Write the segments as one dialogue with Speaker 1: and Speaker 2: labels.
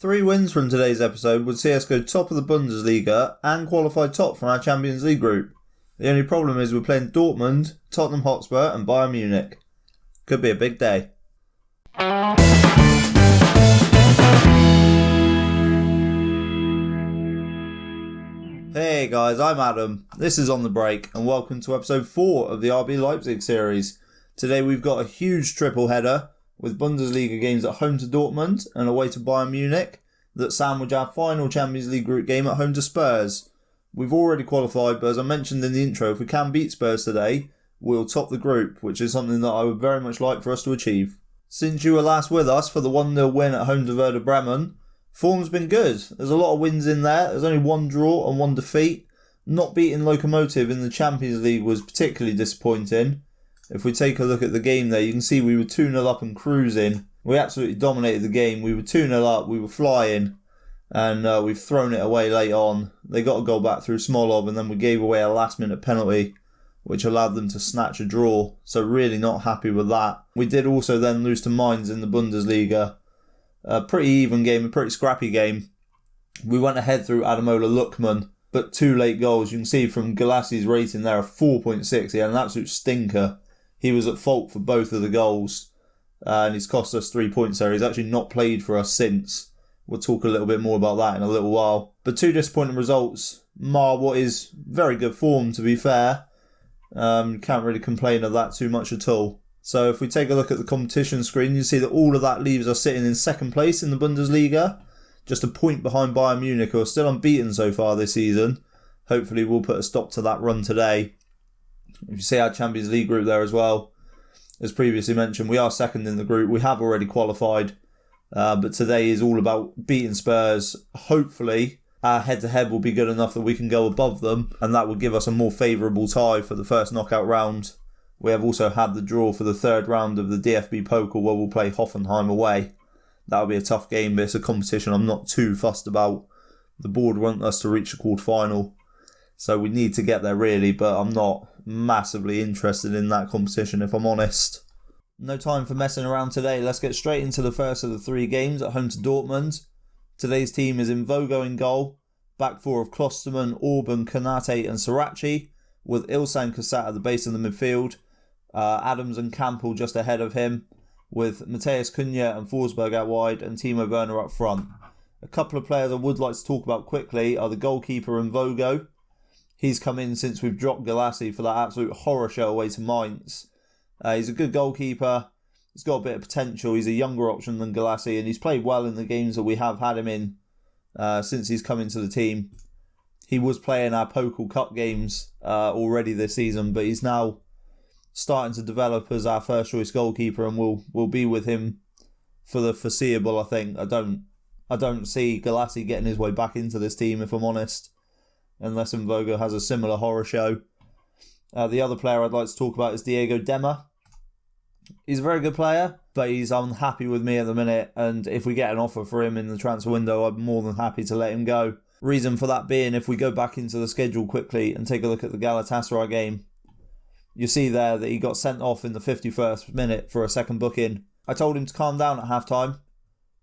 Speaker 1: 3 wins from today's episode would see us go top of the Bundesliga and qualify top from our Champions League group. The only problem is we're playing Dortmund, Tottenham Hotspur and Bayern Munich. Could be a big day. Hey guys, I'm Adam. This is On The Break and welcome to episode 4 of the RB Leipzig series. Today we've got a huge triple header with Bundesliga games at home to Dortmund and away to Bayern Munich that sandwich our final Champions League group game at home to Spurs. We've already qualified, but as I mentioned in the intro, if we can beat Spurs today, we'll top the group, which is something that I would very much like for us to achieve. Since you were last with us for the 1-0 win at home to Werder Bremen, form's been good. There's a lot of wins in there. There's only 1 draw and 1 defeat. Not beating Lokomotiv in the Champions League was particularly disappointing. If we take a look at the game there, you can see we were 2-0 up and cruising. We absolutely dominated the game. We were 2-0 up, we were flying, and we've thrown it away late on. They got a goal back through Smolov, and then we gave away a last-minute penalty, which allowed them to snatch a draw. So really not happy with that. We did also then lose to Mainz in the Bundesliga. A pretty even game, a pretty scrappy game. We went ahead through Ademola Lookman, but 2 late goals. You can see from Galassi's rating there, a 4.6. He had an absolute stinker. He was at fault for both of the goals, and he's cost us 3 points there. He's actually not played for us since. We'll talk a little bit more about that in a little while. But 2 disappointing results mar what is very good form, to be fair. Can't really complain of that too much at all. So if we take a look at the competition screen, you see that all of that leaves us sitting in second place in the Bundesliga. Just a point behind Bayern Munich, who are still unbeaten so far this season. Hopefully we'll put a stop to that run today. If you see our Champions League group there as well, as previously mentioned, we are second in the group. We have already qualified, but today is all about beating Spurs. Hopefully, our head-to-head will be good enough that we can go above them, and that will give us a more favourable tie for the first knockout round. We have also had the draw for the third round of the DFB Pokal, where we'll play Hoffenheim away. That'll be a tough game, but it's a competition I'm not too fussed about. The board want us to reach the quarter-final, so we need to get there really, but I'm not massively interested in that competition if I'm honest. No time for messing around today. Let's get straight into the first of the 3 games at home to Dortmund. Today's team is in Vogo in goal, back 4 of Klosterman, Orban, Konate and Sarachi, with Ilsan Kasat at the base of the midfield, Adams and Campbell just ahead of him, with Matthias Cunha and Forsberg out wide and Timo Werner up front. A couple of players I would like to talk about quickly are the goalkeeper and Vogo. He's come in since we've dropped Galassi for that absolute horror show away to Mainz. He's a good goalkeeper. He's got a bit of potential. He's a younger option than Galassi, and he's played well in the games that we have had him in since he's come into the team. He was playing our Pokal Cup games already this season, but he's now starting to develop as our first choice goalkeeper, and we'll be with him for the foreseeable, I think. I don't see Galassi getting his way back into this team, if I'm honest, unless Mvogo has a similar horror show. The other player I'd like to talk about is Diego Dema. He's a very good player, but he's unhappy with me at the minute, and if we get an offer for him in the transfer window, I'm more than happy to let him go. Reason for that being, if we go back into the schedule quickly and take a look at the Galatasaray game, you see there that he got sent off in the 51st minute for a second booking. I told him to calm down at half-time.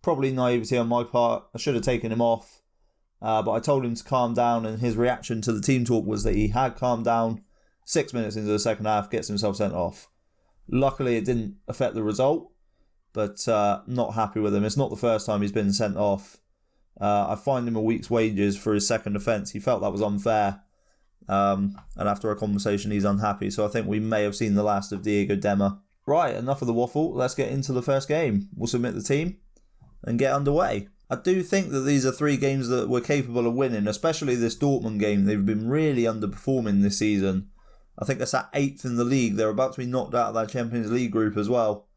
Speaker 1: Probably naivety on my part. I should have taken him off. But I told him to calm down, and his reaction to the team talk was that he had calmed down. 6 minutes into the second half, gets himself sent off. Luckily, it didn't affect the result, but not happy with him. It's not the first time he's been sent off. I fined him a week's wages for his second offence. He felt that was unfair. And after a conversation, he's unhappy. So I think we may have seen the last of Diego Dema. Right, enough of the waffle. Let's get into the first game. We'll submit the team and get underway. I do think that these are 3 games that we're capable of winning, especially this Dortmund game. They've been really underperforming this season. I think that's at 8th in the league. They're about to be knocked out of that Champions League group as well.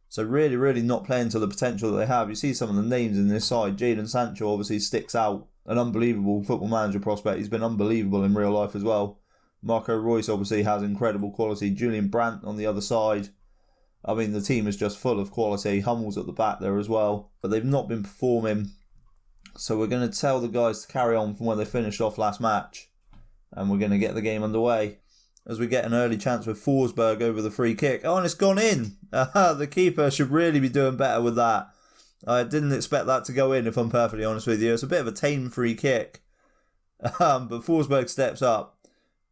Speaker 1: So really, really not playing to the potential that they have. You see some of the names in this side. Jadon Sancho obviously sticks out. An unbelievable football manager prospect. He's been unbelievable in real life as well. Marco Reus obviously has incredible quality. Julian Brandt on the other side. I mean, the team is just full of quality. Hummel's at the back there as well. But they've not been performing. So we're going to tell the guys to carry on from where they finished off last match. And we're going to get the game underway. As we get an early chance with Forsberg over the free kick. Oh, and it's gone in. The keeper should really be doing better with that. I didn't expect that to go in, if I'm perfectly honest with you. It's a bit of a tame free kick. But Forsberg steps up.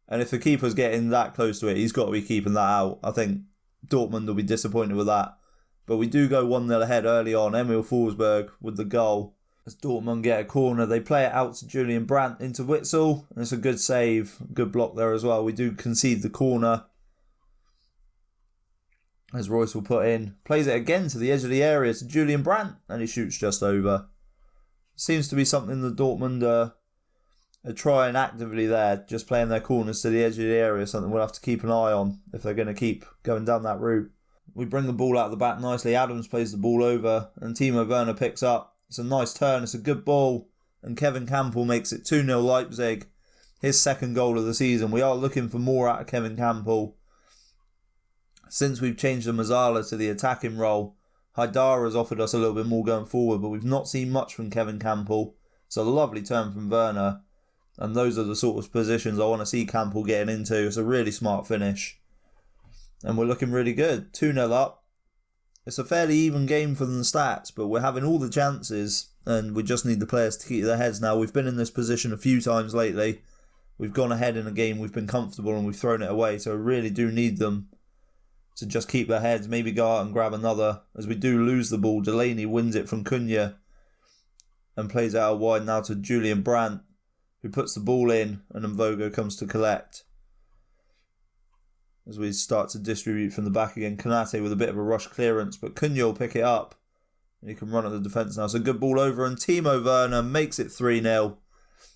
Speaker 1: And if the keeper's getting that close to it, he's got to be keeping that out. I think Dortmund will be disappointed with that. But we do go 1-0 ahead early on. Emil Forsberg with the goal. As Dortmund get a corner, they play it out to Julian Brandt into Witsel. And it's a good save, good block there as well. We do concede the corner. As Royce will put in. Plays it again to the edge of the area to Julian Brandt. And he shoots just over. Seems to be something that Dortmund are trying actively there. Just playing their corners to the edge of the area. Something we'll have to keep an eye on if they're going to keep going down that route. We bring the ball out of the back nicely. Adams plays the ball over. And Timo Werner picks up. It's a nice turn. It's a good ball. And Kevin Campbell makes it 2-0 Leipzig. His second goal of the season. We are looking for more out of Kevin Campbell. Since we've changed the Mazzala to the attacking role, Haidara has offered us a little bit more going forward, but we've not seen much from Kevin Campbell. It's a lovely turn from Werner. And those are the sort of positions I want to see Campbell getting into. It's a really smart finish. And we're looking really good. 2-0 up. It's a fairly even game from the stats, but we're having all the chances and we just need the players to keep their heads now. We've been in this position a few times lately. We've gone ahead in a game, we've been comfortable and we've thrown it away, so we really do need them to just keep their heads, maybe go out and grab another. As we do lose the ball, Delaney wins it from Cunha and plays it out wide now to Julian Brandt, who puts the ball in and then Vogo comes to collect. As we start to distribute from the back again, Konate with a bit of a rush clearance, but Cunha will pick it up. And he can run at the defence now. So good ball over, and Timo Werner makes it 3-0.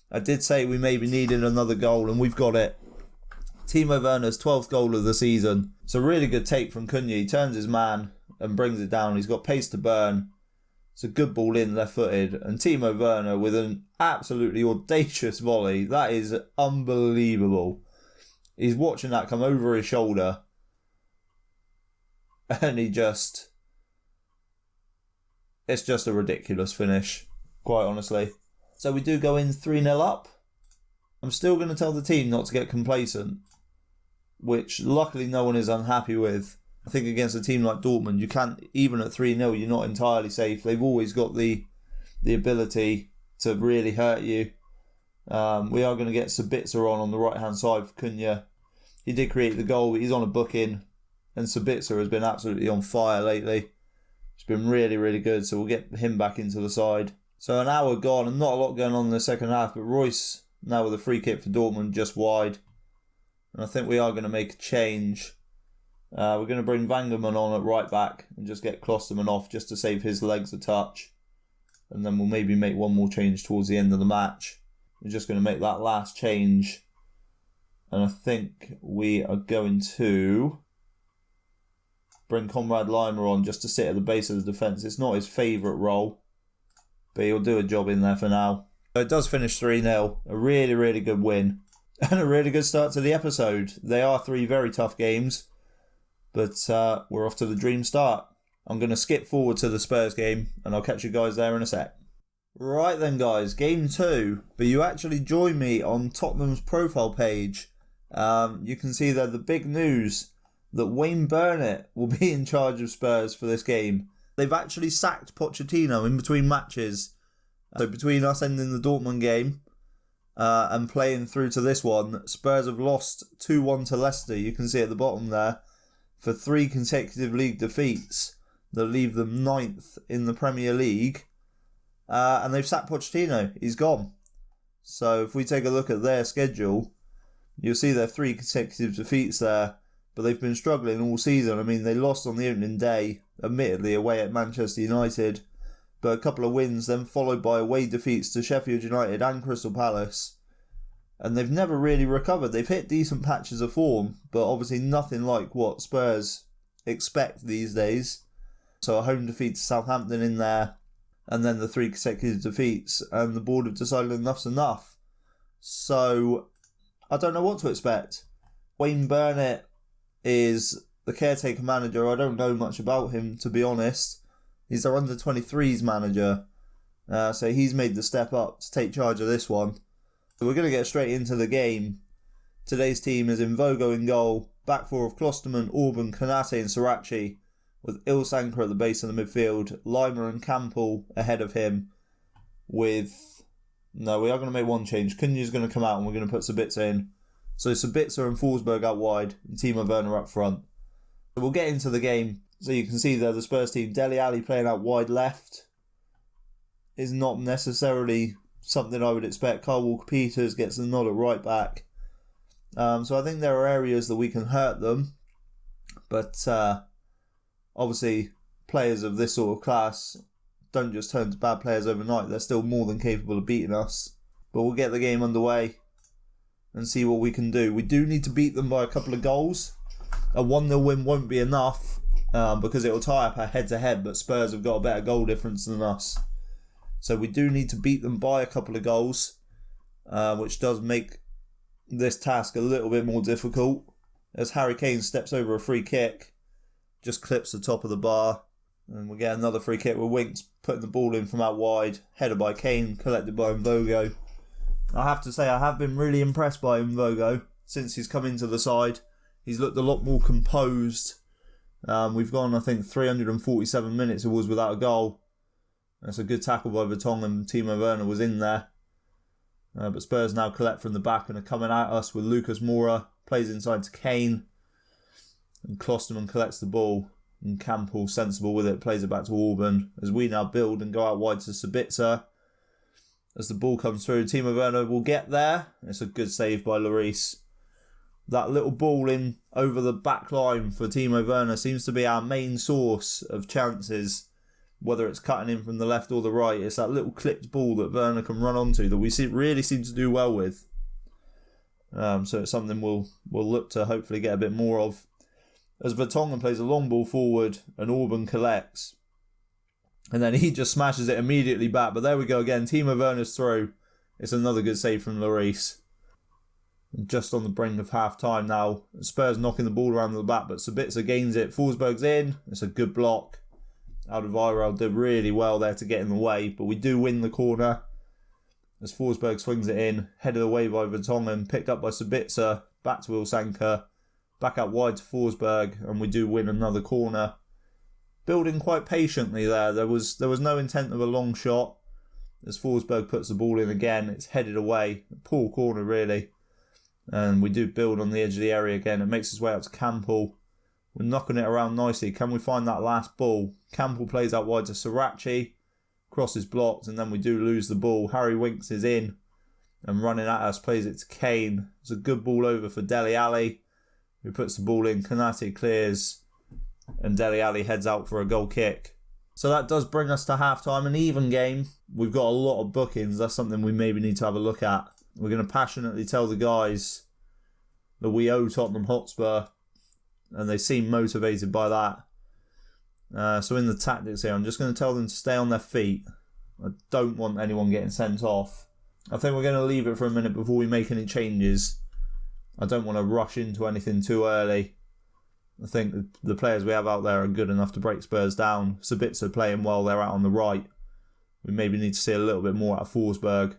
Speaker 1: I did say we maybe needed another goal, and we've got it. Timo Werner's 12th goal of the season. It's a really good take from Cunha. He turns his man and brings it down. He's got pace to burn. It's a good ball in, left-footed. And Timo Werner with an absolutely audacious volley. That is unbelievable. He's watching that come over his shoulder. And it's just a ridiculous finish, quite honestly. So we do go in 3-0 up. I'm still going to tell the team not to get complacent, which luckily no one is unhappy with. I think against a team like Dortmund, you can't, even at 3-0, you're not entirely safe. They've always got the ability to really hurt you. We are going to get Sabitzer on the right-hand side for Cunha. He did create the goal, but he's on a booking. And Sabitzer has been absolutely on fire lately. It's been really, really good. So we'll get him back into the side. So an hour gone and not a lot going on in the second half. But Royce now with a free kick for Dortmund just wide. And I think we are going to make a change. We're going to bring Vangerman on at right back and just get Klosterman off just to save his legs a touch. And then we'll maybe make one more change towards the end of the match. We're just going to make that last change. And I think we are going to bring Conrad Leimer on just to sit at the base of the defence. It's not his favourite role, but he'll do a job in there for now. So it does finish 3-0. A really, really good win. And a really good start to the episode. They are 3 very tough games, but we're off to the dream start. I'm going to skip forward to the Spurs game, and I'll catch you guys there in a sec. Right then, guys, game 2. But you actually join me on Tottenham's profile page. You can see there the big news that Wayne Burnett will be in charge of Spurs for this game. They've actually sacked Pochettino in between matches. So between us ending the Dortmund game and playing through to this one, Spurs have lost 2-1 to Leicester. You can see at the bottom there for 3 consecutive league defeats that leave them 9th in the Premier League. And they've sacked Pochettino. He's gone. So if we take a look at their schedule, you'll see their 3 consecutive defeats there. But they've been struggling all season. I mean, they lost on the opening day, admittedly away at Manchester United. But a couple of wins, then followed by away defeats to Sheffield United and Crystal Palace. And they've never really recovered. They've hit decent patches of form, but obviously nothing like what Spurs expect these days. So a home defeat to Southampton in there, and then the 3 consecutive defeats, and the board have decided enough's enough. So I don't know what to expect. Wayne Burnett is the caretaker manager. I don't know much about him, to be honest. He's their under-23s manager. So he's made the step up to take charge of this one. So we're going to get straight into the game. Today's team is in Vogo in goal. Back 4 of Klosterman, Orban, Konate and Sirachi. with Ilsanker at the base of the midfield, Lima and Campbell ahead of him with... No, we are going to make one change. Cunha's going to come out and we're going to put Sabitzer in. So Sabitzer and Forsberg out wide and Timo Werner up front. So we'll get into the game. So you can see there the Spurs team, Dele Alli playing out wide left is not necessarily something I would expect. Kyle Walker-Peters gets the nod at right back. So I think there are areas that we can hurt them. But obviously players of this sort of class don't just turn to bad players overnight. They're still more than capable of beating us. But we'll get the game underway and see what we can do. We do need to beat them by a couple of goals. A 1-0 win won't be enough because it will tie up our head-to-head, but Spurs have got a better goal difference than us. So we do need to beat them by a couple of goals, which does make this task a little bit more difficult. As Harry Kane steps over a free kick, just clips the top of the bar, and we get another free kick with Winks putting the ball in from out wide, headed by Kane, collected by Mvogo. I have to say I have been really impressed by Mvogo since he's come into the side. He's looked a lot more composed. We've gone, I think, 347 minutes it was without a goal. That's a good tackle by Vertonghen. Timo Werner was in there. But Spurs now collect from the back and are coming at us with Lucas Moura. Plays inside to Kane. And Klosterman collects the ball. And Campbell, sensible with it, plays it back to Auburn. As we now build and go out wide to Sabitzer. As the ball comes through, Timo Werner will get there. It's a good save by Lloris. That little ball in over the back line for Timo Werner seems to be our main source of chances. Whether it's cutting in from the left or the right, it's that little clipped ball that Werner can run onto that we really seem to do well with. So it's something we'll look to hopefully get a bit more of. As Vertonghen plays a long ball forward and Auburn collects. And then he just smashes it immediately back. But there we go again. Timo Werner's throw. It's another good save from Lloris. Just on the brink of half-time now. Spurs knocking the ball around the back, but Sabitzer gains it. Forsberg's in. It's a good block. Alderweireld did really well there to get in the way, but we do win the corner. As Forsberg swings it in, headed away by Vertonghen, picked up by Sabitzer, back to Ilsanker, back out wide to Forsberg, and we do win another corner. Building quite patiently there. There was no intent of a long shot. As Forsberg puts the ball in again, it's headed away. A poor corner really. And we do build on the edge of the area again. It makes its way out to Campbell. We're knocking it around nicely. Can we find that last ball? Campbell plays out wide to Srirachi. Cross is blocked and then we do lose the ball. Harry Winks is in and running at us. Plays it to Kane. It's a good ball over for Dele Alli, who puts the ball in. Konate clears and Dele Alli heads out for a goal kick. So that does bring us to half-time. An even game. We've got a lot of bookings. That's something we maybe need to have a look at. We're going to passionately tell the guys that we owe Tottenham Hotspur, and they seem motivated by that. So in the tactics here, I'm just going to tell them to stay on their feet. I don't want anyone getting sent off. I think we're going to leave it for a minute before we make any changes. I don't want to rush into anything too early. I think the players we have out there are good enough to break Spurs down. Sabitzer playing well, they're out on the right. We maybe need to see a little bit more out of Forsberg.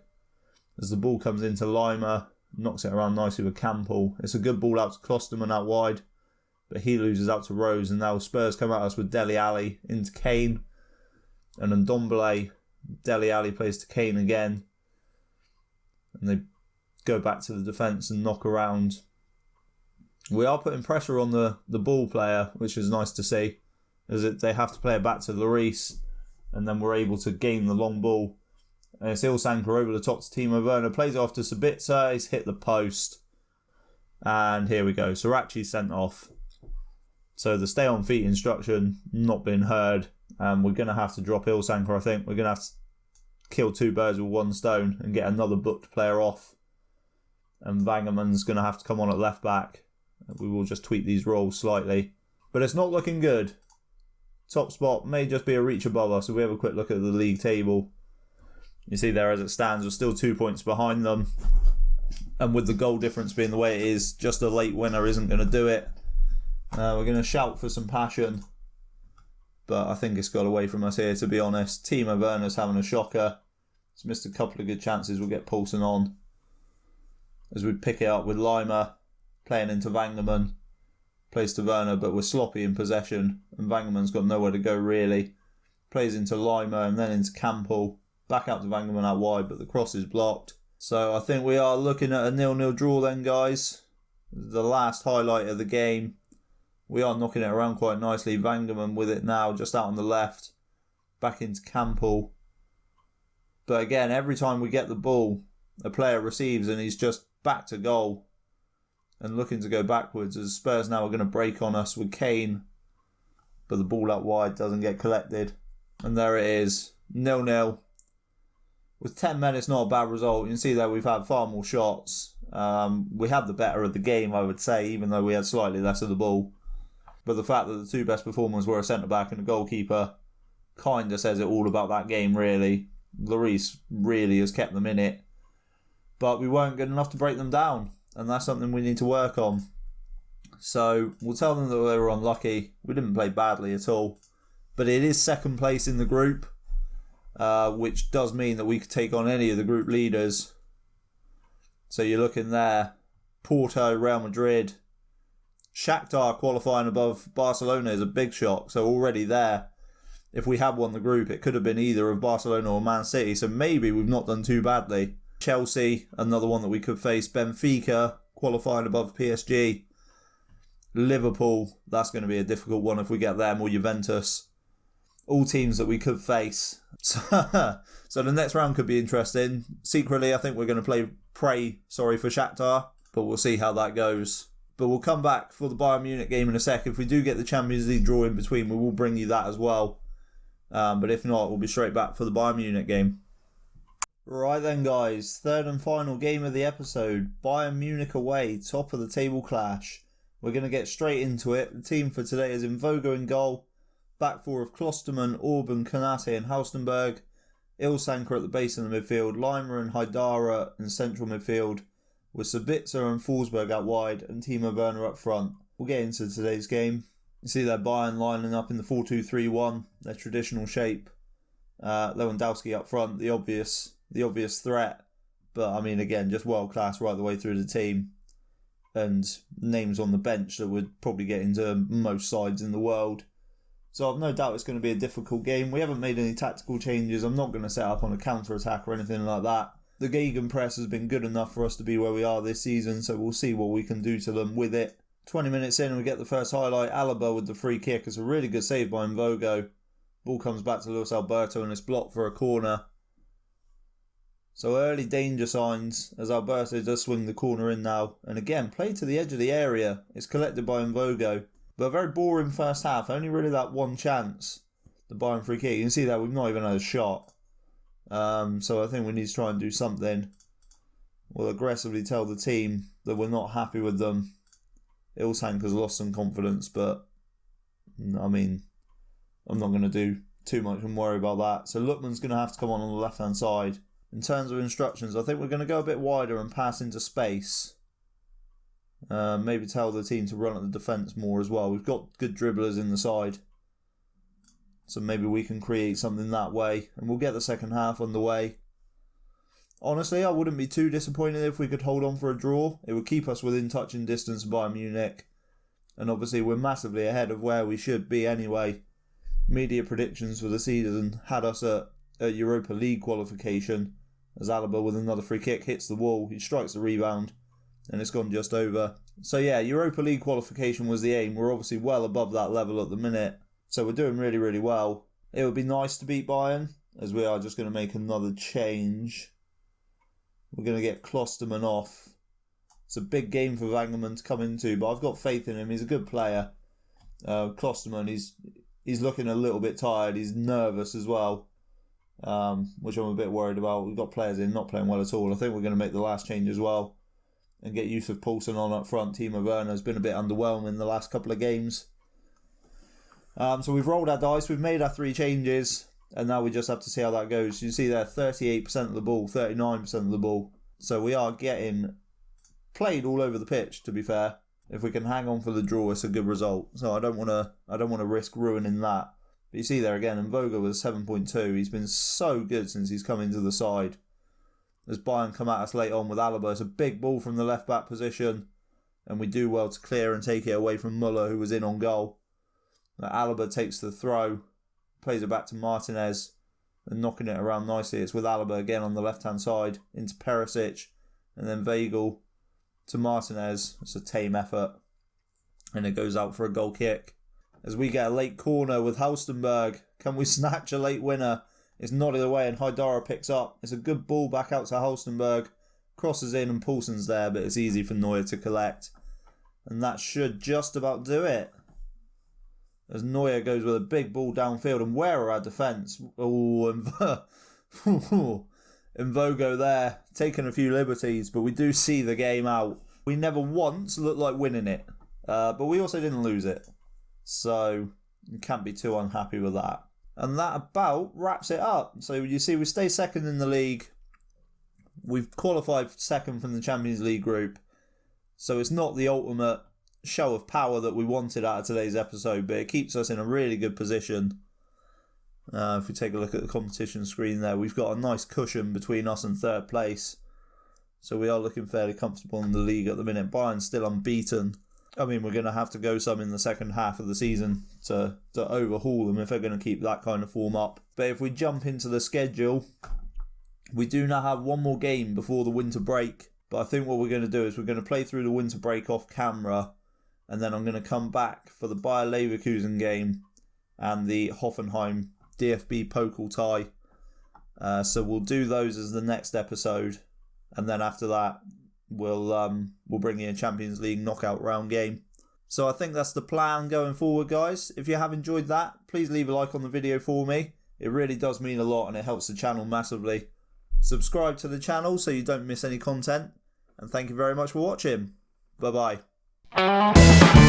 Speaker 1: As the ball comes into Lima, knocks it around nicely with Campbell. It's a good ball out to Klosterman out wide, but he loses out to Rose, and now Spurs come at us with Dele Alli into Kane. And then Ndombele, Dele Alli plays to Kane again. And they go back to the defence and knock around. We are putting pressure on the ball player, which is nice to see, as they have to play it back to Lloris, and then we're able to gain the long ball. And it's Ilsanker over the top to Timo Werner, plays it off to Sabitzer, he's hit the post. And here we go, Srirachi's sent off. So the stay on feet instruction not being heard, and we're going to have to drop Ilsanker, I think. We're going to have to kill two birds with one stone and get another booked player off. And Vangerman's going to have to come on at left back. We will just tweak these roles slightly. But it's not looking good. Top spot may just be a reach above us. If we have a quick look at the league table, you see there as it stands, we're still 2 points behind them. And with the goal difference being the way it is, just a late winner isn't going to do it. We're going to shout for some passion. But I think it's got away from us here, to be honest. Timo Werner's having a shocker. He's missed a couple of good chances. We'll get Poulsen on. As we pick it up with Lima, playing into Vangerman. Plays to Werner, but we're sloppy in possession, and Vangerman's got nowhere to go really. Plays into Lima and then into Campbell. Back out to Vangerman out wide, but the cross is blocked. So I think we are looking at a 0-0 draw then, guys. The last highlight of the game. We are knocking it around quite nicely. Vangerman with it now, just out on the left. Back into Campbell. But again, every time we get the ball, a player receives and he's just back to goal. And looking to go backwards, as Spurs now are going to break on us with Kane. But the ball out wide doesn't get collected. And there it is, 0-0. With 10 men, it's not a bad result. You can see that we've had far more shots. We had the better of the game, I would say, even though we had slightly less of the ball. But the fact that the two best performers were a centre-back and a goalkeeper kind of says it all about that game, really. Lloris really has kept them in it. But we weren't good enough to break them down. And that's something we need to work on. So we'll tell them that they were unlucky. We didn't play badly at all. But it is second place in the group. Which does mean that we could take on any of the group leaders. So you're looking there. Porto, Real Madrid. Shakhtar qualifying above Barcelona is a big shock. So already there, if we had won the group, it could have been either of Barcelona or Man City. So maybe we've not done too badly. Chelsea, another one that we could face. Benfica, qualifying above PSG. Liverpool, that's going to be a difficult one if we get them, or Juventus. All teams that we could face. So the next round could be interesting. Secretly, I think we're going to pray for Shakhtar, but we'll see how that goes. But we'll come back for the Bayern Munich game in a sec. If we do get the Champions League draw in between, we will bring you that as well. But if not, we'll be straight back for the Bayern Munich game. Right then, guys, third and final game of the episode. Bayern Munich away, top of the table clash. We're going to get straight into it. The team for today is Mvogo in goal. Back four of Klosterman, Orban, Konate and Halstenberg. Ilsanker at the base in the midfield. Lima and Haidara in central midfield. With Sabitzer and Forsberg out wide and Timo Werner up front. We'll get into today's game. You see their Bayern lining up in the 4-2-3-1, their traditional shape. Lewandowski up front, the obvious threat. But I mean, again, just world class right the way through the team. And names on the bench that would probably get into most sides in the world. So I've no doubt it's going to be a difficult game. We haven't made any tactical changes. I'm not going to set up on a counter-attack or anything like that. The Gegenpress has been good enough for us to be where we are this season, so we'll see what we can do to them with it. 20 minutes in, we get the first highlight. Alaba with the free kick. It's a really good save by Mvogo. Ball comes back to Luis Alberto and it's blocked for a corner. So early danger signs as Alberto does swing the corner in now. And again, played to the edge of the area. It's collected by Mvogo. But a very boring first half. Only really that one chance. The Bayern free kick. You can see that we've not even had a shot. So I think we need to try and do something. We'll aggressively tell the team that we're not happy with them. Ilsanker's lost some confidence, but I mean, I'm not going to do too much and worry about that. So Lookman's going to have to come on the left-hand side. In terms of instructions, I think we're going to go a bit wider and pass into space. Maybe tell the team to run at the defence more as well. We've got good dribblers in the side. So maybe we can create something that way. And we'll get the second half underway. Honestly, I wouldn't be too disappointed if we could hold on for a draw. It would keep us within touching distance of Bayern Munich. And obviously we're massively ahead of where we should be anyway. Media predictions for the season had us at Europa League qualification. As Alaba with another free kick hits the wall. He strikes the rebound. And it's gone just over. So yeah, Europa League qualification was the aim. We're obviously well above that level at the minute. So we're doing really, really well. It would be nice to beat Bayern. As we are just going to make another change. We're going to get Klosterman off. It's a big game for Vangerman to come into. But I've got faith in him. He's a good player. Klosterman, he's looking a little bit tired. He's nervous as well. Which I'm a bit worried about. We've got players in not playing well at all. I think we're going to make the last change as well. And get Yusuf Poulsen on up front. Timo Werner has been a bit underwhelming the last couple of games. So we've rolled our dice. We've made our 3 changes. And now we just have to see how that goes. You see there, 38% of the ball, 39% of the ball. So we are getting played all over the pitch, to be fair. If we can hang on for the draw, it's a good result. So I don't want to risk ruining that. But you see there again, Mvogo was 7.2. He's been so good since he's come into the side. As Bayern come at us late on with Alaba, it's a big ball from the left-back position. and we do well to clear and take it away from Muller, who was in on goal. Alaba takes the throw, plays it back to Martinez, and knocking it around nicely. It's with Alaba again on the left-hand side, into Perisic, and then Weigl to Martinez. It's a tame effort, and it goes out for a goal kick. As we get a late corner with Halstenberg, can we snatch a late winner? It's nodded away and Haidara picks up. It's a good ball back out to Halstenberg. Crosses in and Poulsen's there, but it's easy for Neuer to collect. And that should just about do it. As Neuer goes with a big ball downfield, and where are our defence? Oh, and Mvogo there, taking a few liberties, but we do see the game out. We never once looked like winning it, but we also didn't lose it. So, you can't be too unhappy with that. And that about wraps it up. So, you see, we stay second in the league. We've qualified second from the Champions League group. So, it's not the ultimate show of power that we wanted out of today's episode, but it keeps us in a really good position. If we take a look at the competition screen there, we've got a nice cushion between us and third place. So we are looking fairly comfortable in the league at the minute. Bayern's still unbeaten. I mean, we're going to have to go some in the second half of the season to overhaul them if they're going to keep that kind of form up. But if we jump into the schedule, we do now have one more game before the winter break. But I think what we're going to do is we're going to play through the winter break off camera, and then I'm going to come back for the Bayer Leverkusen game and the Hoffenheim DFB Pokal tie. So we'll do those as the next episode, and then after that we'll bring in a Champions League knockout round game. So I think that's the plan going forward, guys. If you have enjoyed that, please leave a like on the video for me. It really does mean a lot and it helps the channel massively. Subscribe to the channel so you don't miss any content, and thank you very much for watching. Bye bye.